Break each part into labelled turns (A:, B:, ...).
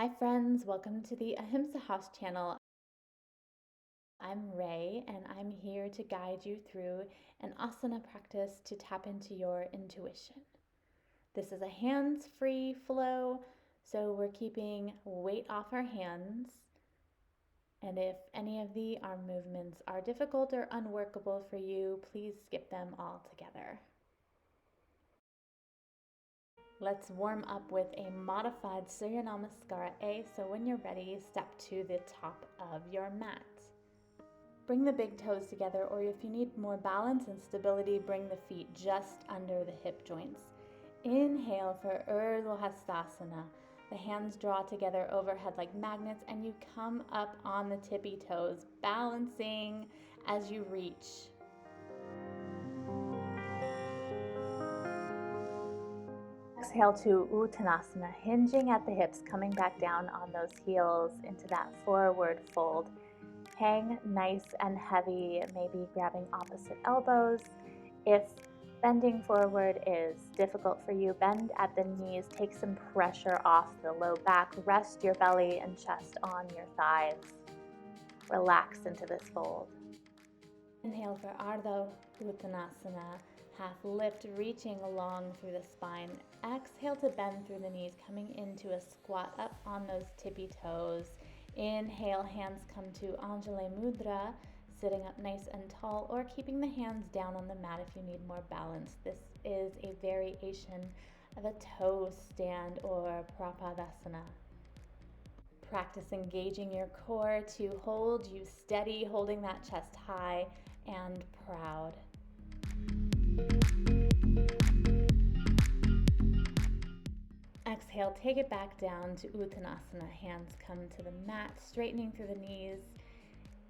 A: Hi friends, welcome to the Ahimsa House channel. I'm Ray and I'm here to guide you through an asana practice to tap into your intuition. This is a hands-free flow, so we're keeping weight off our hands. And if any of the arm movements are difficult or unworkable for you, please skip them altogether. Let's warm up with a modified Surya Namaskara A, so when you're ready, step to the top of your mat. Bring the big toes together, or if you need more balance and stability, bring the feet just under the hip joints. Inhale for Urdhva Hastasana. The hands draw together overhead like magnets, and you come up on the tippy toes, balancing as you reach. Exhale to Uttanasana, hinging at the hips, coming back down on those heels into that forward fold. Hang nice and heavy, maybe grabbing opposite elbows. If bending forward is difficult for you, bend at the knees, take some pressure off the low back, rest your belly and chest on your thighs. Relax into this fold. Inhale for Ardha Uttanasana, half lift, reaching along through the spine. Exhale to bend through the knees, coming into a squat up on those tippy toes. Inhale, hands come to Anjali Mudra, sitting up nice and tall, or keeping the hands down on the mat if you need more balance. This is a variation of a toe stand or Prapadasana. Practice engaging your core to hold you steady, holding that chest high and proud. Exhale, take it back down to Uttanasana. Hands come to the mat, straightening through the knees.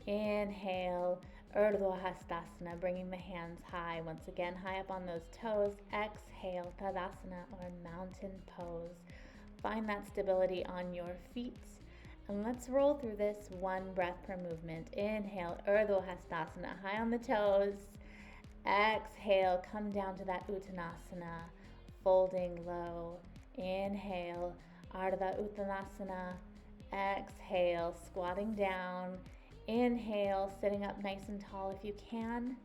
A: Inhale, Urdhva Hastasana, bringing the hands high. Once again, high up on those toes. Exhale, Tadasana or mountain pose. Find that stability on your feet. And let's roll through this one breath per movement. Inhale, Urdhva Hastasana, high on the toes. Exhale, come down to that Uttanasana, folding low. Inhale, Ardha Uttanasana. Exhale, squatting down. Inhale, sitting up nice and tall if you can.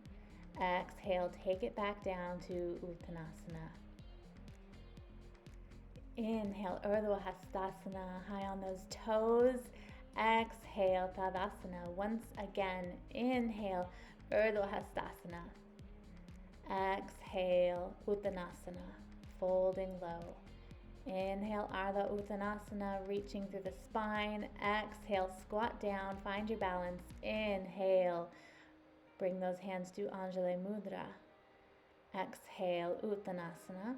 A: Exhale, take it back down to Uttanasana. Inhale, Urdhva Hastasana, high on those toes. Exhale, Tadasana. Once again, inhale, Urdhva Hastasana. Exhale, Uttanasana, folding low. Inhale, Ardha Uttanasana, reaching through the spine. Exhale, squat down, find your balance. Inhale, bring those hands to Anjali Mudra. Exhale, Uttanasana.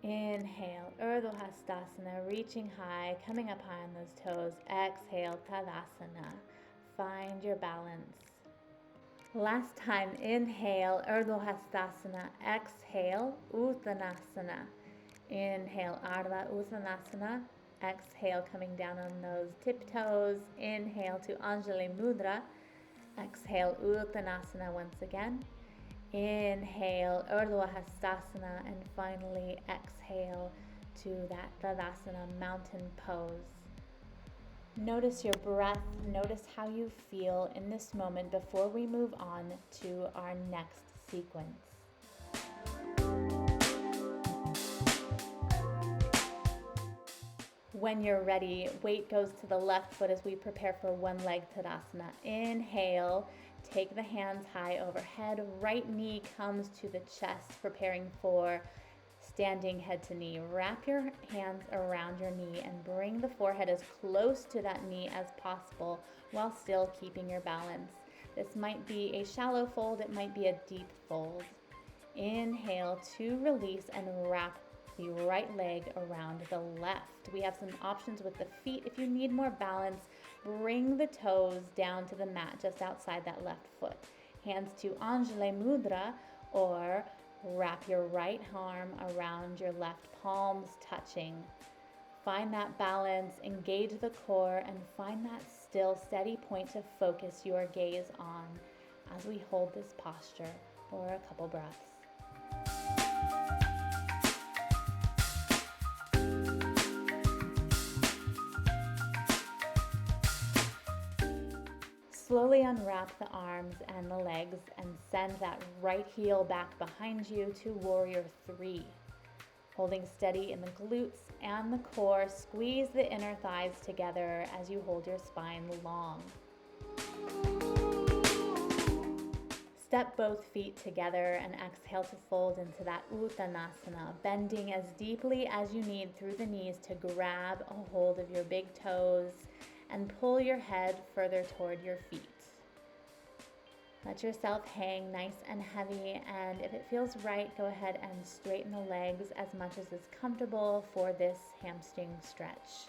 A: Inhale, Urdhva Hastasana, reaching high, coming up high on those toes. Exhale, Tadasana. Find your balance. Last time, inhale, Urdhva Hastasana. Exhale, Uttanasana. Inhale, Ardha Uttanasana. Exhale, coming down on those tiptoes. Inhale to Anjali Mudra. Exhale, Uttanasana once again. Inhale, Urdhva Hastasana, and finally exhale to that Tadasana mountain pose. Notice your breath, notice how you feel in this moment before we move on to our next sequence. When you're ready, weight goes to the left foot as we prepare for one leg Tadasana. Inhale, take the hands high overhead, right knee comes to the chest, preparing for standing head to knee. Wrap your hands around your knee and bring the forehead as close to that knee as possible while still keeping your balance. This might be a shallow fold, it might be a deep fold. Inhale to release and wrap the right leg around the left. We have some options with the feet. If you need more balance, bring the toes down to the mat just outside that left foot. Hands to Anjali Mudra, or wrap your right arm around your left, palms touching. Find that balance, engage the core, and find that still, steady point to focus your gaze on as we hold this posture for a couple breaths. Slowly unwrap the arms and the legs and send that right heel back behind you to warrior three. Holding steady in the glutes and the core, squeeze the inner thighs together as you hold your spine long. Step both feet together and exhale to fold into that Uttanasana, bending as deeply as you need through the knees to grab a hold of your big toes and pull your head further toward your feet. Let yourself hang nice and heavy, and if it feels right, go ahead and straighten the legs as much as is comfortable for this hamstring stretch.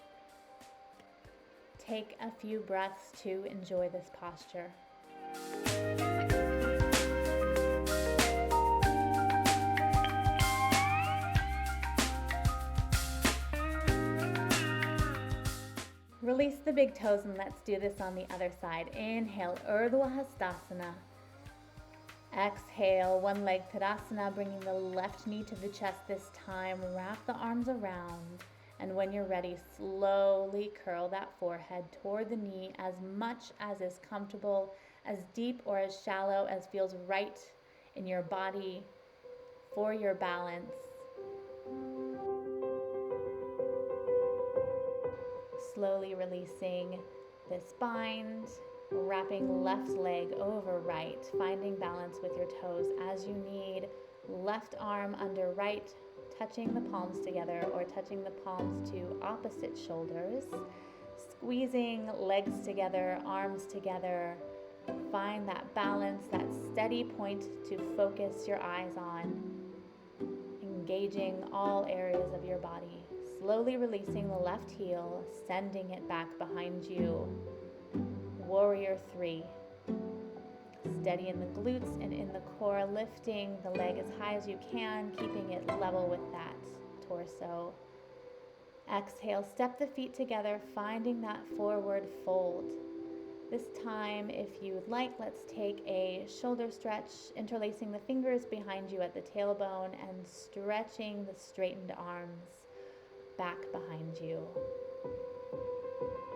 A: Take a few breaths to enjoy this posture. Release the big toes and let's do this on the other side. Inhale, Urdhva Hastasana. Exhale, one leg Tadasana, bringing the left knee to the chest this time. Wrap the arms around, and when you're ready, slowly curl that forehead toward the knee as much as is comfortable, as deep or as shallow as feels right in your body for your balance. Slowly releasing this bind, wrapping left leg over right, finding balance with your toes as you need. Left arm under right, touching the palms together or touching the palms to opposite shoulders. Squeezing legs together, arms together. Find that balance, that steady point to focus your eyes on. Engaging all areas of your body. Slowly releasing the left heel, sending it back behind you. Warrior three. Steady in the glutes and in the core, lifting the leg as high as you can, keeping it level with that torso. Exhale, step the feet together, finding that forward fold. This time, if you would like, let's take a shoulder stretch, interlacing the fingers behind you at the tailbone and stretching the straightened arms back behind you.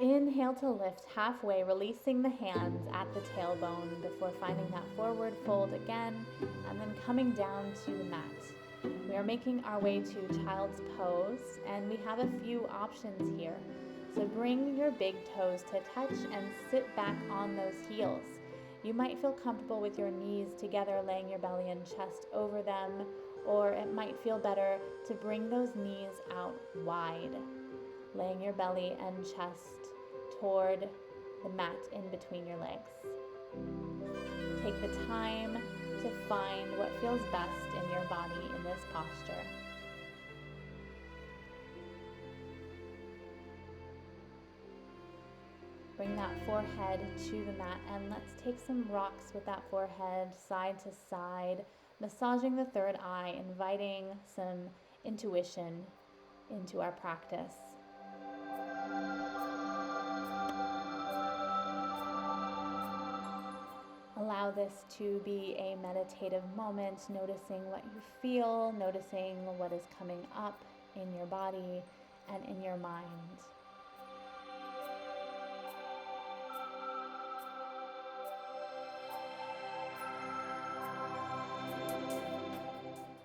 A: Inhale to lift halfway, releasing the hands at the tailbone before finding that forward fold again, and then coming down to the mat. We are making our way to child's pose, and we have a few options here. So bring your big toes to touch and sit back on those heels. You might feel comfortable with your knees together, laying your belly and chest over them, or it might feel better to bring those knees out wide, laying your belly and chest toward the mat in between your legs. Take the time to find what feels best in your body in this posture. Bring that forehead to the mat, and let's take some rocks with that forehead side to side, massaging the third eye, inviting some intuition into our practice. Allow this to be a meditative moment, noticing what you feel, noticing what is coming up in your body and in your mind.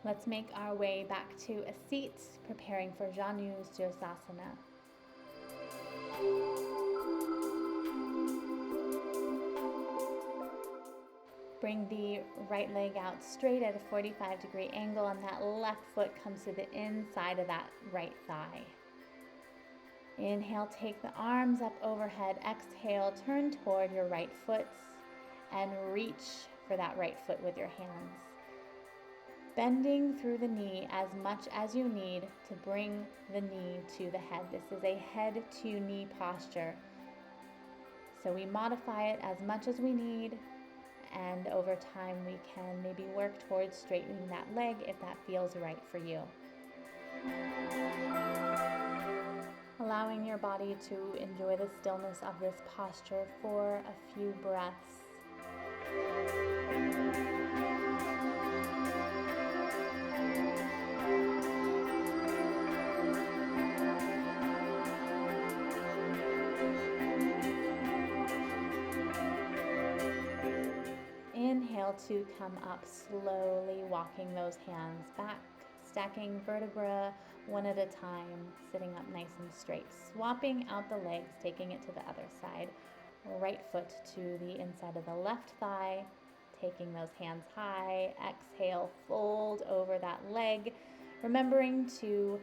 A: Let's make our way back to a seat, preparing for Janu Sirsasana. Bring the right leg out straight at a 45-degree angle, and that left foot comes to the inside of that right thigh. Inhale, take the arms up overhead. Exhale, turn toward your right foot and reach for that right foot with your hands. Bending through the knee as much as you need to bring the knee to the head. This is a head to knee posture. So we modify it as much as we need, and over time we can maybe work towards straightening that leg if that feels right for you. Allowing your body to enjoy the stillness of this posture for a few breaths. exhale to come up, slowly walking those hands back, stacking vertebra one at a time, sitting up nice and straight, swapping out the legs, taking it to the other side. Right foot to the inside of the left thigh, taking those hands high. Exhale, fold over that leg, remembering to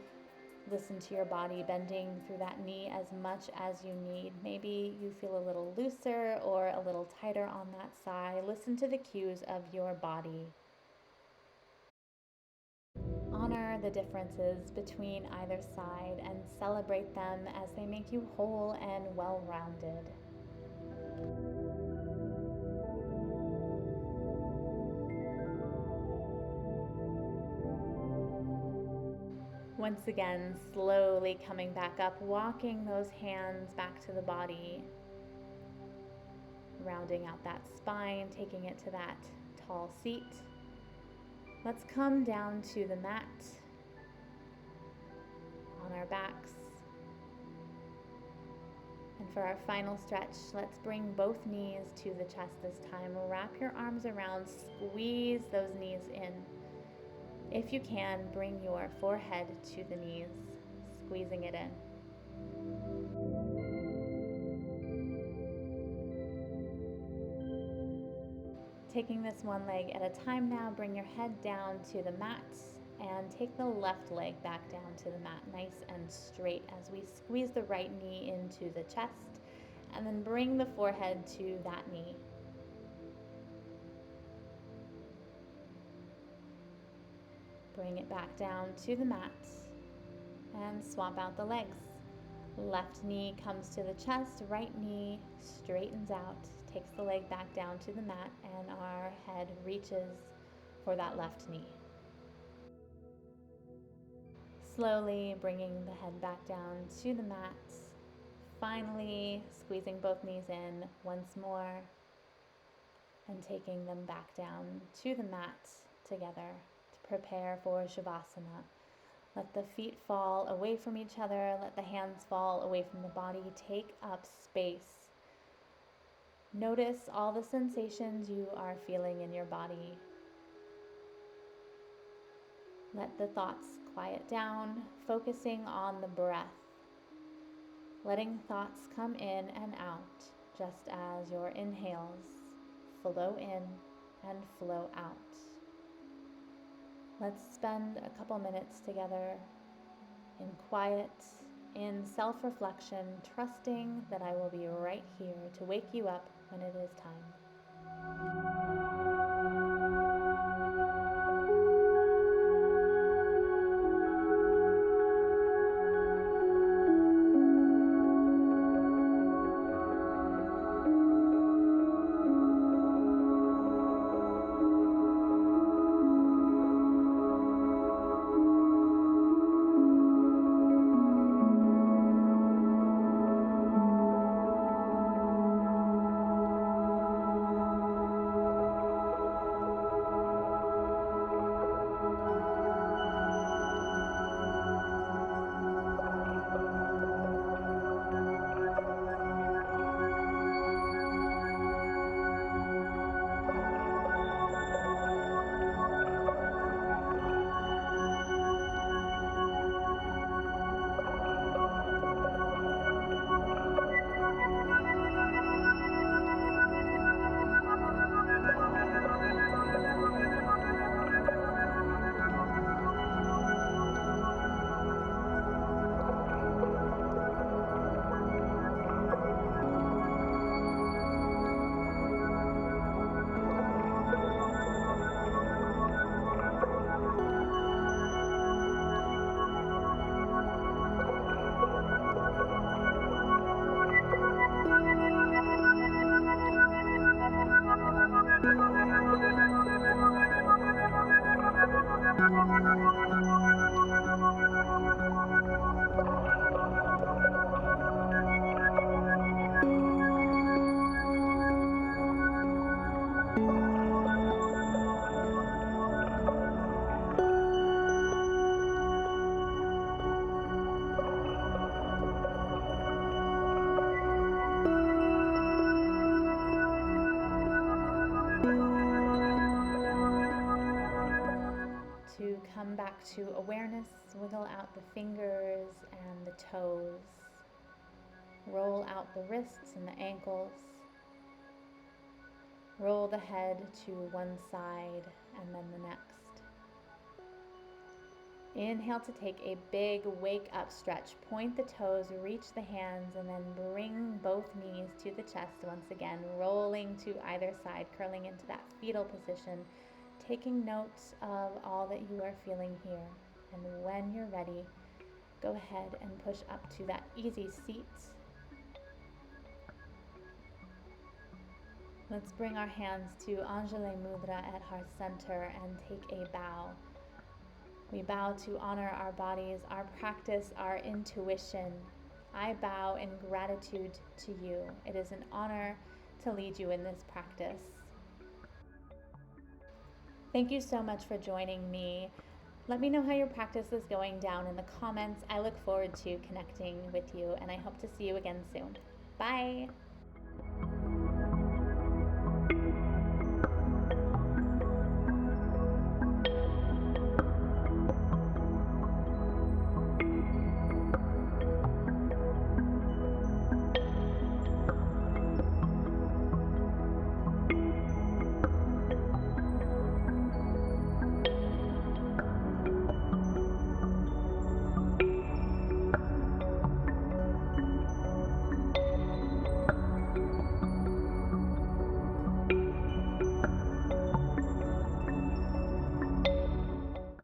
A: listen to your body, bending through that knee as much as you need. Maybe you feel a little looser or a little tighter on that side. Listen to the cues of your body. Honor the differences between either side and celebrate them as they make you whole and well-rounded. Once again, slowly coming back up, walking those hands back to the body, rounding out that spine, taking it to that tall seat. Let's come down to the mat on our backs. And for our final stretch, let's bring both knees to the chest this time. Wrap your arms around, squeeze those knees in. If you can, bring your forehead to the knees, squeezing it in. Taking this one leg at a time now, bring your head down to the mat and take the left leg back down to the mat, nice and straight as we squeeze the right knee into the chest and then bring the forehead to that knee. Bring it back down to the mat and swap out the legs. Left knee comes to the chest, right knee straightens out, takes the leg back down to the mat, and our head reaches for that left knee. Slowly bringing the head back down to the mat, finally squeezing both knees in once more and taking them back down to the mat together to prepare for Shavasana. Let the feet fall away from each other. Let the hands fall away from the body. Take up space. Notice all the sensations you are feeling in your body. Let the thoughts quiet down, focusing on the breath. Letting thoughts come in and out, just as your inhales flow in and flow out. Let's spend a couple minutes together in quiet, in self-reflection, trusting that I will be right here to wake you up when it is time. back to awareness. Wiggle out the fingers and the toes. Roll out the wrists and the ankles. Roll the head to one side and then the next. Inhale to take a big wake up stretch. Point the toes, reach the hands, and then bring both knees to the chest once again, rolling to either side, curling into that fetal position, taking notes of all that you are feeling here. And when you're ready, go ahead and push up to that easy seat. Let's bring our hands to Anjali Mudra at heart center and take a bow. We bow to honor our bodies, our practice, our intuition. I bow in gratitude to you. It is an honor to lead you in this practice. Thank you so much for joining me. Let me know how your practice is going down in the comments. I look forward to connecting with you, and I hope to see you again soon. Bye.